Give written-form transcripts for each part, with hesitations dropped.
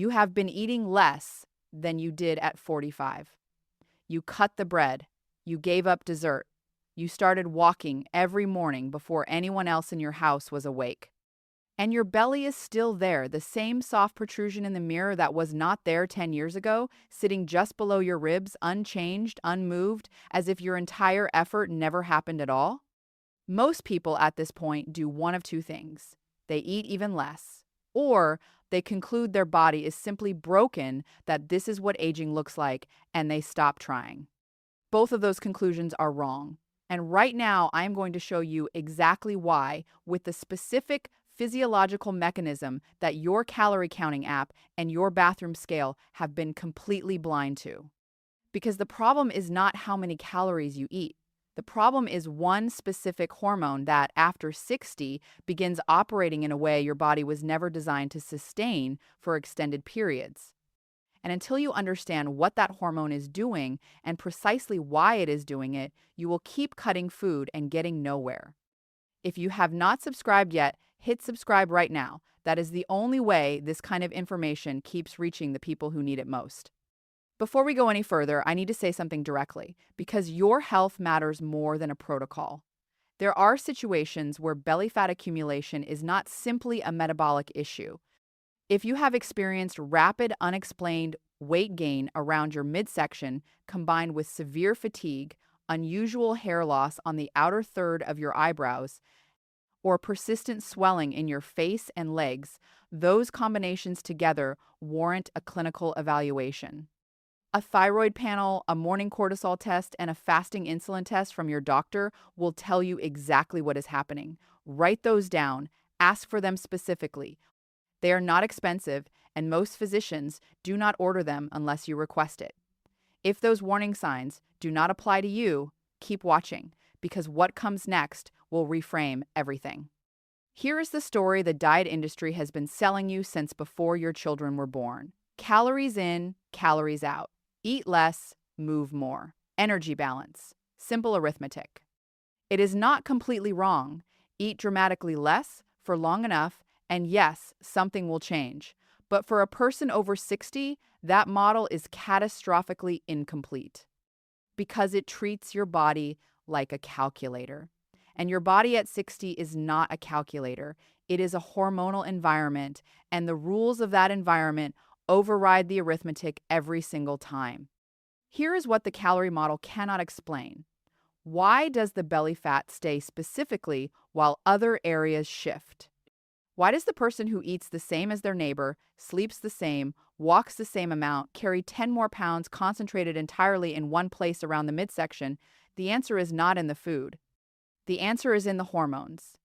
You have been eating less than you did at 45. You cut the bread. You gave up dessert. You started walking every morning before anyone else in your house was awake. And your belly is still there, the same soft protrusion in the mirror that was not there 10 years ago, sitting just below your ribs, unchanged, unmoved, as if your entire effort never happened at all. Most people at this point do one of two things. They eat even less, or they conclude their body is simply broken, that this is what aging looks like, and they stop trying. Both of those conclusions are wrong. And right now, I'm going to show you exactly why, with the specific physiological mechanism that your calorie counting app and your bathroom scale have been completely blind to. Because the problem is not how many calories you eat. The problem is one specific hormone that, after 60, begins operating in a way your body was never designed to sustain for extended periods. And until you understand what that hormone is doing and precisely why it is doing it, you will keep cutting food and getting nowhere. If you have not subscribed yet, hit subscribe right now. That is the only way this kind of information keeps reaching the people who need it most. Before we go any further, I need to say something directly, because your health matters more than a protocol. There are situations where belly fat accumulation is not simply a metabolic issue. If you have experienced rapid, unexplained weight gain around your midsection combined with severe fatigue, unusual hair loss on the outer third of your eyebrows, or persistent swelling in your face and legs, those combinations together warrant a clinical evaluation. A thyroid panel, a morning cortisol test, and a fasting insulin test from your doctor will tell you exactly what is happening. Write those down. Ask for them specifically. They are not expensive, and most physicians do not order them unless you request it. If those warning signs do not apply to you, keep watching, because what comes next will reframe everything. Here is the story the diet industry has been selling you since before your children were born. Calories in, calories out. Eat less, move more. Energy balance. Simple arithmetic. It is not completely wrong. Eat dramatically less for long enough, and yes, something will change. But for a person over 60, that model is catastrophically incomplete because it treats your body like a calculator. And your body at 60 is not a calculator. It is a hormonal environment, and the rules of that environment override the arithmetic every single time. Here is what the calorie model cannot explain. Why does the belly fat stay specifically while other areas shift? Why does the person who eats the same as their neighbor, sleeps the same, walks the same amount, carry 10 more pounds concentrated entirely in one place around the midsection? The answer is not in the food. The answer is in the hormones.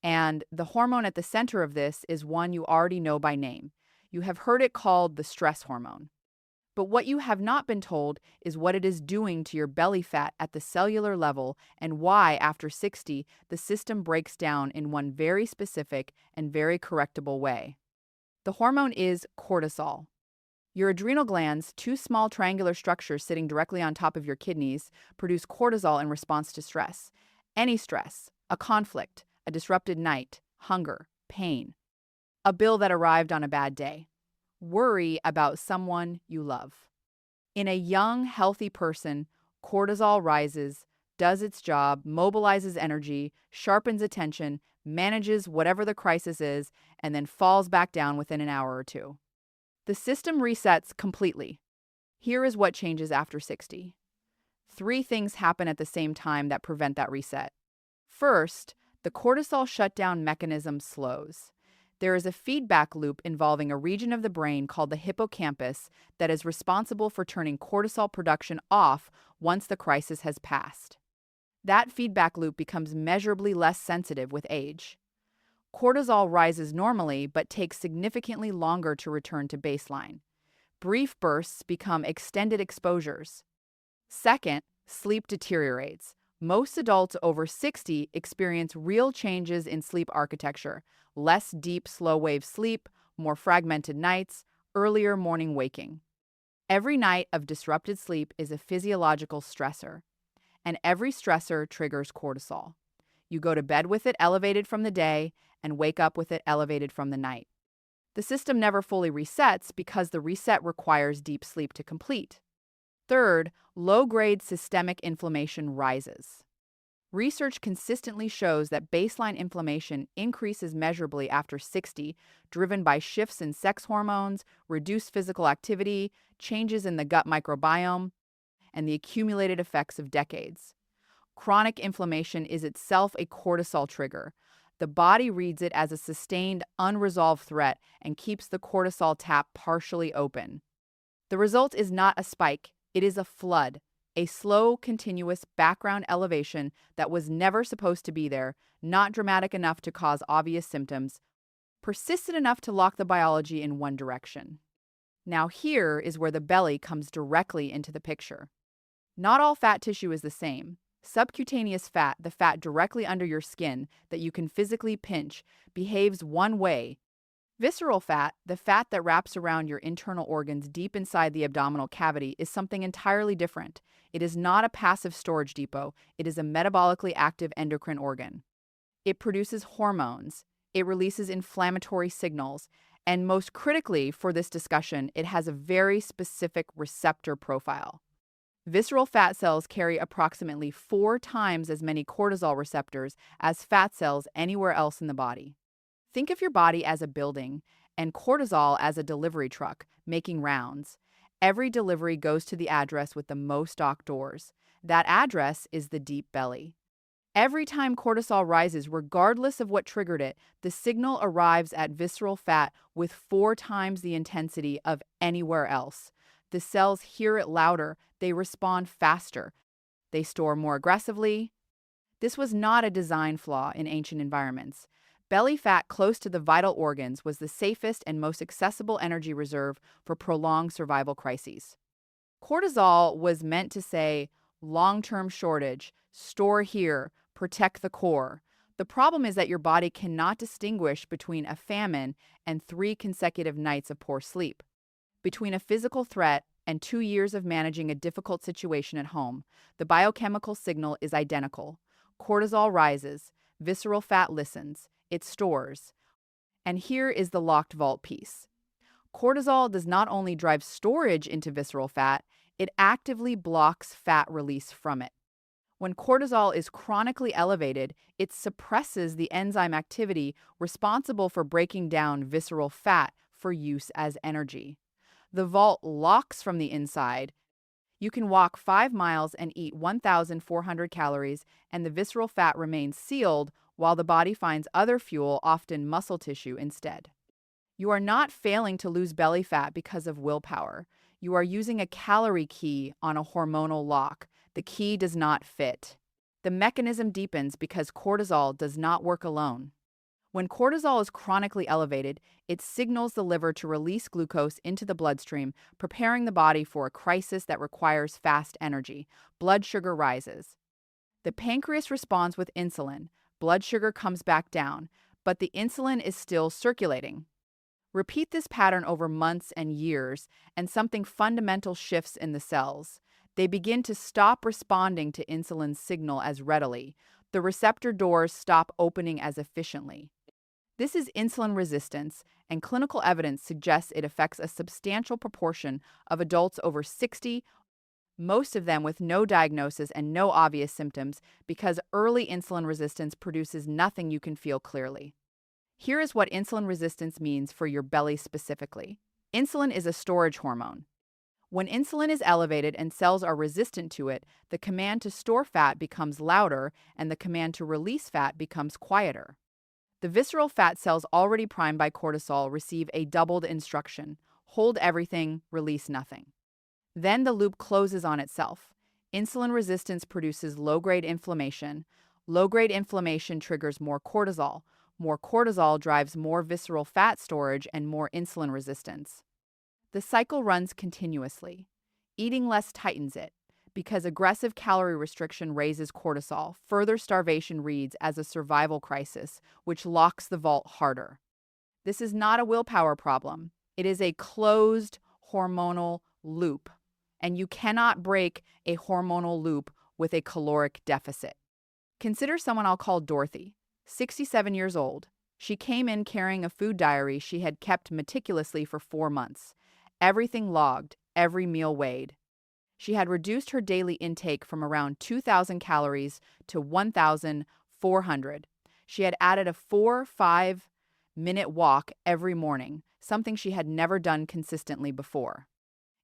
And the hormone at the center of this is one you already know by name. You have heard it called the stress hormone. But what you have not been told is what it is doing to your belly fat at the cellular level and why, after 60, the system breaks down in one very specific and very correctable way. The hormone is cortisol. Your adrenal glands, two small triangular structures sitting directly on top of your kidneys, produce cortisol in response to stress. Any stress, a conflict, a disrupted night, hunger, pain, a bill that arrived on a bad day. Worry about someone you love. In a young, healthy person, cortisol rises, does its job, mobilizes energy, sharpens attention, manages whatever the crisis is, and then falls back down within an hour or two. The system resets completely. Here is what changes after 60. 3 things happen at the same time that prevent that reset. First, the cortisol shutdown mechanism slows. There is a feedback loop involving a region of the brain called the hippocampus that is responsible for turning cortisol production off once the crisis has passed. That feedback loop becomes measurably less sensitive with age. Cortisol rises normally but takes significantly longer to return to baseline. Brief bursts become extended exposures. Second, sleep deteriorates. Most adults over 60 experience real changes in sleep architecture: less deep, slow-wave sleep, more fragmented nights, earlier morning waking. Every night of disrupted sleep is a physiological stressor, and every stressor triggers cortisol. You go to bed with it elevated from the day and wake up with it elevated from the night. The system never fully resets because the reset requires deep sleep to complete. Third, low-grade systemic inflammation rises. Research consistently shows that baseline inflammation increases measurably after 60, driven by shifts in sex hormones, reduced physical activity, changes in the gut microbiome, and the accumulated effects of decades. Chronic inflammation is itself a cortisol trigger. The body reads it as a sustained, unresolved threat and keeps the cortisol tap partially open. The result is not a spike, it is a flood, a slow, continuous background elevation that was never supposed to be there, not dramatic enough to cause obvious symptoms, persistent enough to lock the biology in one direction. Now here is where the belly comes directly into the picture. Not all fat tissue is the same. Subcutaneous fat, the fat directly under your skin that you can physically pinch, behaves one way. Visceral fat, the fat that wraps around your internal organs deep inside the abdominal cavity, is something entirely different. It is not a passive storage depot. It is a metabolically active endocrine organ. It produces hormones. It releases inflammatory signals. And most critically for this discussion, it has a very specific receptor profile. Visceral fat cells carry approximately 4 times as many cortisol receptors as fat cells anywhere else in the body. Think of your body as a building and cortisol as a delivery truck making rounds. Every delivery goes to the address with the most dock doors. That address is the deep belly. Every time cortisol rises, regardless of what triggered it, the signal arrives at visceral fat with 4 times the intensity of anywhere else. The cells hear it louder, they respond faster, they store more aggressively. This was not a design flaw in ancient environments. Belly fat close to the vital organs was the safest and most accessible energy reserve for prolonged survival crises. Cortisol was meant to say, long-term shortage, store here, protect the core. The problem is that your body cannot distinguish between a famine and 3 consecutive nights of poor sleep. Between a physical threat and 2 years of managing a difficult situation at home, the biochemical signal is identical. Cortisol rises, visceral fat listens, it stores. And here is the locked vault piece. Cortisol does not only drive storage into visceral fat, it actively blocks fat release from it. When cortisol is chronically elevated, it suppresses the enzyme activity responsible for breaking down visceral fat for use as energy. The vault locks from the inside. You can walk 5 miles and eat 1,400 calories, and the visceral fat remains sealed while the body finds other fuel, often muscle tissue, instead. You are not failing to lose belly fat because of willpower. You are using a calorie key on a hormonal lock. The key does not fit. The mechanism deepens because cortisol does not work alone. When cortisol is chronically elevated, it signals the liver to release glucose into the bloodstream, preparing the body for a crisis that requires fast energy. Blood sugar rises. The pancreas responds with insulin. Blood sugar comes back down, but the insulin is still circulating. Repeat this pattern over months and years, and something fundamental shifts in the cells. They begin to stop responding to insulin's signal as readily. The receptor doors stop opening as efficiently. This is insulin resistance, and clinical evidence suggests it affects a substantial proportion of adults over 60, most of them with no diagnosis and no obvious symptoms, because early insulin resistance produces nothing you can feel clearly. Here is what insulin resistance means for your belly specifically. Insulin is a storage hormone. When insulin is elevated and cells are resistant to it, the command to store fat becomes louder and the command to release fat becomes quieter. The visceral fat cells already primed by cortisol receive a doubled instruction: hold everything, release nothing. Then the loop closes on itself. Insulin resistance produces low-grade inflammation. Low-grade inflammation triggers more cortisol. More cortisol drives more visceral fat storage and more insulin resistance. The cycle runs continuously. Eating less tightens it. Because aggressive calorie restriction raises cortisol, further starvation reads as a survival crisis, which locks the vault harder. This is not a willpower problem. It is a closed hormonal loop, and you cannot break a hormonal loop with a caloric deficit. Consider someone I'll call Dorothy, 67 years old. She came in carrying a food diary she had kept meticulously for 4 months. Everything logged, every meal weighed. She had reduced her daily intake from around 2,000 calories to 1,400. She had added a 4-5 minute walk every morning, something she had never done consistently before.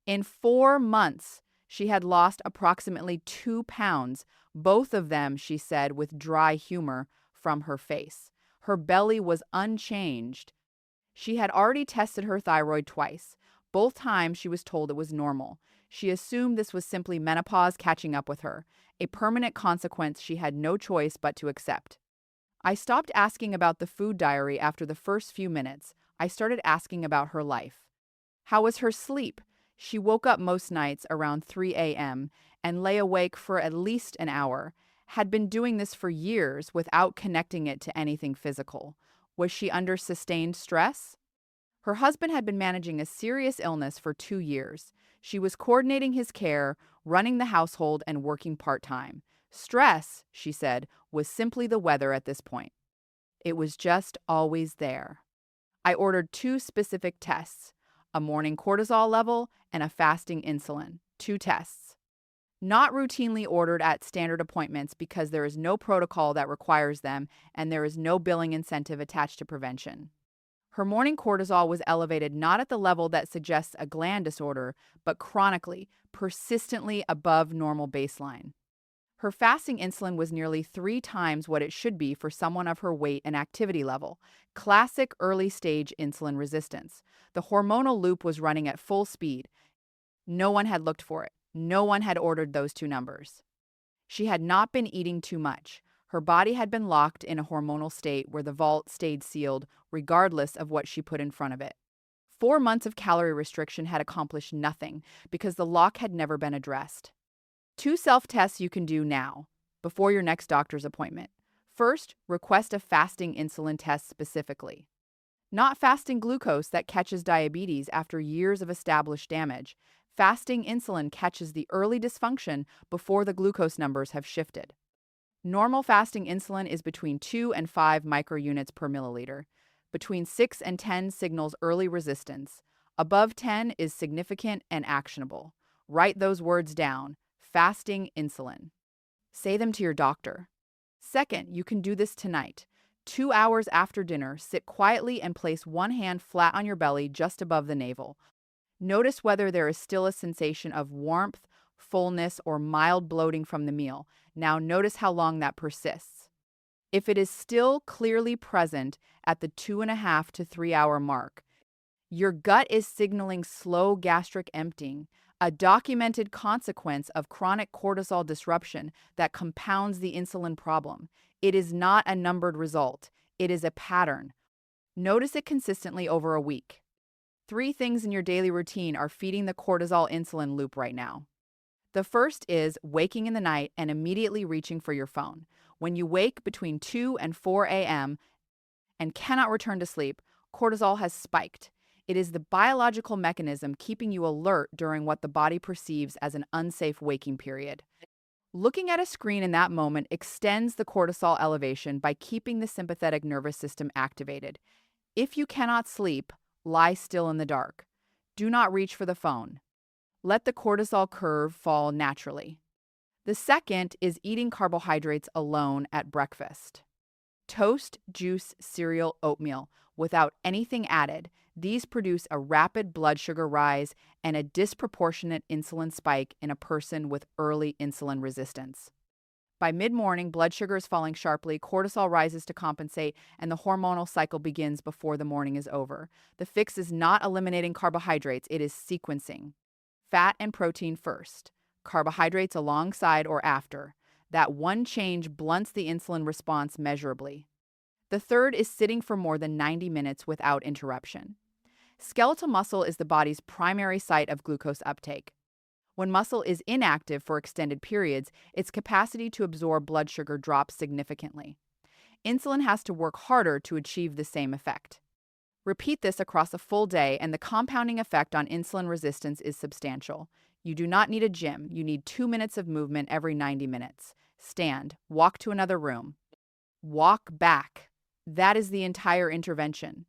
In 4 months, she had lost approximately 2 pounds, both of them, she said with dry humor, from her face. Her belly was unchanged. She had already tested her thyroid twice. Both times she was told it was normal. She assumed this was simply menopause catching up with her, a permanent consequence she had no choice but to accept. I stopped asking about the food diary after the first few minutes. I started asking about her life. How was her sleep? She woke up most nights around 3 a.m. and lay awake for at least an hour. Had been doing this for years without connecting it to anything physical. Was she under sustained stress? Her husband had been managing a serious illness for 2 years. She was coordinating his care, running the household, and working part-time. Stress, she said, was simply the weather at this point. It was just always there. I ordered 2 specific tests, a morning cortisol level and a fasting insulin, 2 tests. Not routinely ordered at standard appointments because there is no protocol that requires them and there is no billing incentive attached to prevention. Her morning cortisol was elevated not at the level that suggests a gland disorder, but chronically, persistently above normal baseline. Her fasting insulin was nearly 3 times what it should be for someone of her weight and activity level. Classic early-stage insulin resistance. The hormonal loop was running at full speed. No one had looked for it. No one had ordered those 2 numbers. She had not been eating too much. Her body had been locked in a hormonal state where the vault stayed sealed, regardless of what she put in front of it. 4 months of calorie restriction had accomplished nothing because the lock had never been addressed. 2 self-tests you can do now, before your next doctor's appointment. First, request a fasting insulin test specifically. Not fasting glucose that catches diabetes after years of established damage. Fasting insulin catches the early dysfunction before the glucose numbers have shifted. Normal fasting insulin is between 2 and 5 microunits per milliliter. Between 6 and 10 signals early resistance. Above 10 is significant and actionable. Write those words down. Fasting insulin. Say them to your doctor. Second, you can do this tonight. 2 hours after dinner, sit quietly and place one hand flat on your belly just above the navel. Notice whether there is still a sensation of warmth, fullness, or mild bloating from the meal. Now notice how long that persists. If it is still clearly present at the 2.5 to 3 hour mark, your gut is signaling slow gastric emptying, a documented consequence of chronic cortisol disruption that compounds the insulin problem. It is not a numbered result. It is a pattern. Notice it consistently over a week. 3 things in your daily routine are feeding the cortisol insulin loop right now. The first is waking in the night and immediately reaching for your phone. When you wake between 2 and 4 a.m. and cannot return to sleep, cortisol has spiked. It is the biological mechanism keeping you alert during what the body perceives as an unsafe waking period. Looking at a screen in that moment extends the cortisol elevation by keeping the sympathetic nervous system activated. If you cannot sleep, lie still in the dark. Do not reach for the phone. Let the cortisol curve fall naturally. The second is eating carbohydrates alone at breakfast. Toast, juice, cereal, oatmeal, without anything added. These produce a rapid blood sugar rise and a disproportionate insulin spike in a person with early insulin resistance. By mid-morning, blood sugar is falling sharply, cortisol rises to compensate, and the hormonal cycle begins before the morning is over. The fix is not eliminating carbohydrates, it is sequencing. Fat and protein first, carbohydrates alongside or after. That one change blunts the insulin response measurably. The third is sitting for more than 90 minutes without interruption. Skeletal muscle is the body's primary site of glucose uptake. When muscle is inactive for extended periods, its capacity to absorb blood sugar drops significantly. Insulin has to work harder to achieve the same effect. Repeat this across a full day, and the compounding effect on insulin resistance is substantial. You do not need a gym. You need 2 minutes of movement every 90 minutes. Stand, walk to another room. Walk back. That is the entire intervention.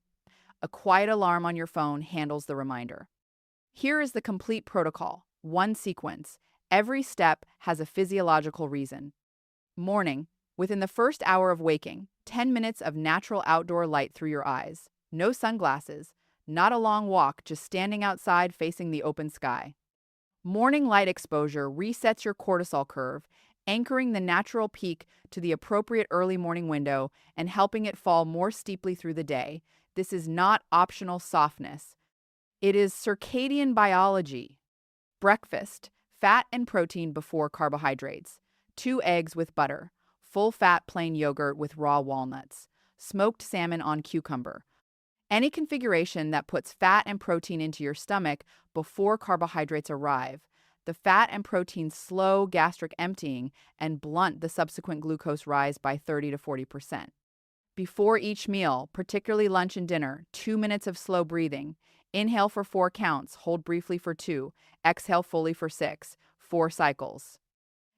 A quiet alarm on your phone handles the reminder. Here is the complete protocol, one sequence. Every step has a physiological reason. Morning, within the first hour of waking, 10 minutes of natural outdoor light through your eyes. No sunglasses, not a long walk, just standing outside facing the open sky. Morning light exposure resets your cortisol curve, anchoring the natural peak to the appropriate early morning window and helping it fall more steeply through the day. This is not optional softness. It is circadian biology. Breakfast, fat and protein before carbohydrates. 2 eggs with butter. Full-fat plain yogurt with raw walnuts. Smoked salmon on cucumber. Any configuration that puts fat and protein into your stomach before carbohydrates arrive. The fat and protein slow gastric emptying and blunt the subsequent glucose rise by 30 to 40%. Before each meal, particularly lunch and dinner, 2 minutes of slow breathing. Inhale for 4 counts, hold briefly for 2, exhale fully for 6, 4 cycles.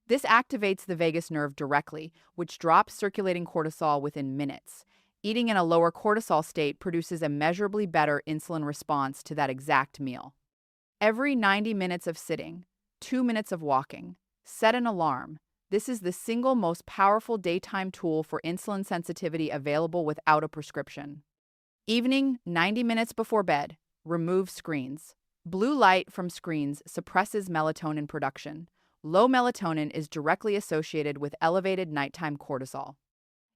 This activates the vagus nerve directly, which drops circulating cortisol within minutes. Eating in a lower cortisol state produces a measurably better insulin response to that exact meal. Every 90 minutes of sitting, 2 minutes of walking, set an alarm. This is the single most powerful daytime tool for insulin sensitivity available without a prescription. Evening, 90 minutes before bed, remove screens. Blue light from screens suppresses melatonin production. Low melatonin is directly associated with elevated nighttime cortisol.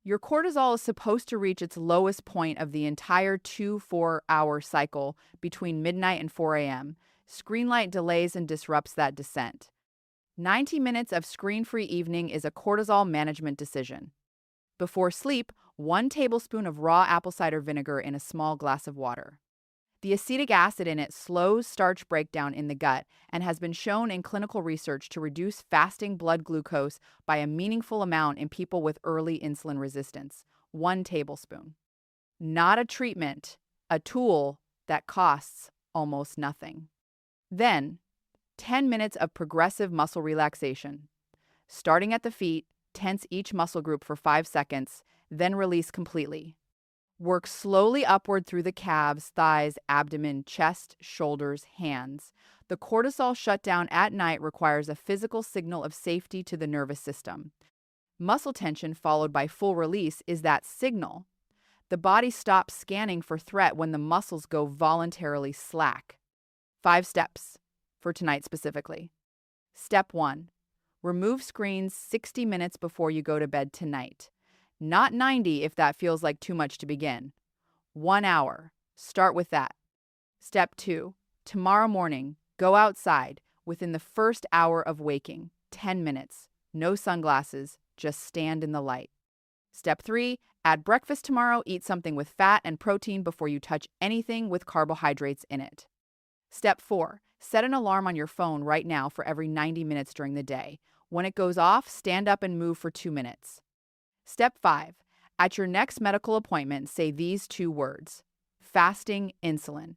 Your cortisol is supposed to reach its lowest point of the entire 2-4-hour cycle between midnight and 4 a.m. Screen light delays and disrupts that descent. 90 minutes of screen-free evening is a cortisol management decision. Before sleep, 1 tablespoon of raw apple cider vinegar in a small glass of water. The acetic acid in it slows starch breakdown in the gut and has been shown in clinical research to reduce fasting blood glucose by a meaningful amount in people with early insulin resistance. 1 tablespoon. Not a treatment, a tool that costs almost nothing. Then, 10 minutes of progressive muscle relaxation. Starting at the feet, tense each muscle group for 5 seconds, then release completely. Work slowly upward through the calves, thighs, abdomen, chest, shoulders, hands. The cortisol shutdown at night requires a physical signal of safety to the nervous system. Muscle tension followed by full release is that signal. The body stops scanning for threat when the muscles go voluntarily slack. 5 steps for tonight specifically. Step 1. Remove screens 60 minutes before you go to bed tonight. Not 90 if that feels like too much to begin. 1 hour. Start with that. Step 2. Tomorrow morning, go outside within the first hour of waking. 10 minutes. No sunglasses, just stand in the light. Step 3. Add breakfast tomorrow. Eat something with fat and protein before you touch anything with carbohydrates in it. Step 4. Set an alarm on your phone right now for every 90 minutes during the day. When it goes off, stand up and move for 2 minutes. Step 5. At your next medical appointment, say these 2 words: fasting insulin.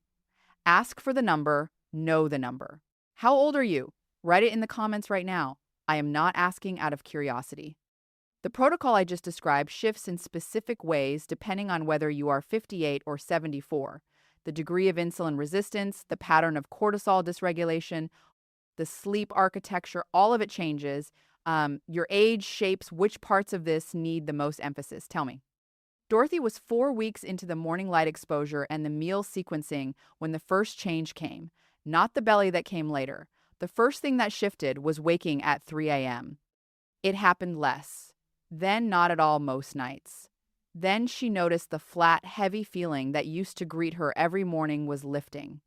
Ask for the number, know the number. How old are you? Write it in the comments right now. I am not asking out of curiosity. The protocol I just described shifts in specific ways depending on whether you are 58 or 74. The degree of insulin resistance, the pattern of cortisol dysregulation, the sleep architecture, all of it changes. Your age shapes which parts of this need the most emphasis. Tell me. Dorothy was 4 weeks into the morning light exposure and the meal sequencing when the first change came, not the belly that came later. The first thing that shifted was waking at 3 a.m. It happened less. Then not at all most nights. Then she noticed the flat, heavy feeling that used to greet her every morning was lifting.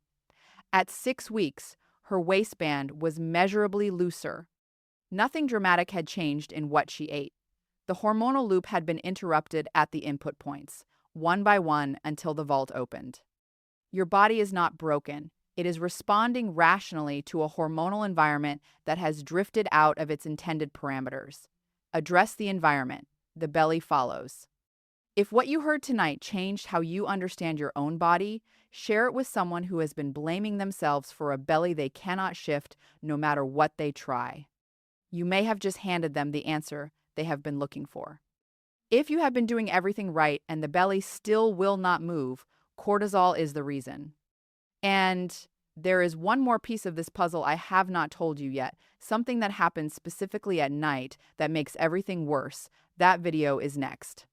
At 6 weeks, her waistband was measurably looser. Nothing dramatic had changed in what she ate. The hormonal loop had been interrupted at the input points, one by one until the vault opened. Your body is not broken. It is responding rationally to a hormonal environment that has drifted out of its intended parameters. Address the environment. The belly follows. If what you heard tonight changed how you understand your own body, share it with someone who has been blaming themselves for a belly they cannot shift no matter what they try. You may have just handed them the answer they have been looking for. If you have been doing everything right and the belly still will not move, cortisol is the reason. And there is one more piece of this puzzle I have not told you yet, something that happens specifically at night that makes everything worse. That video is next.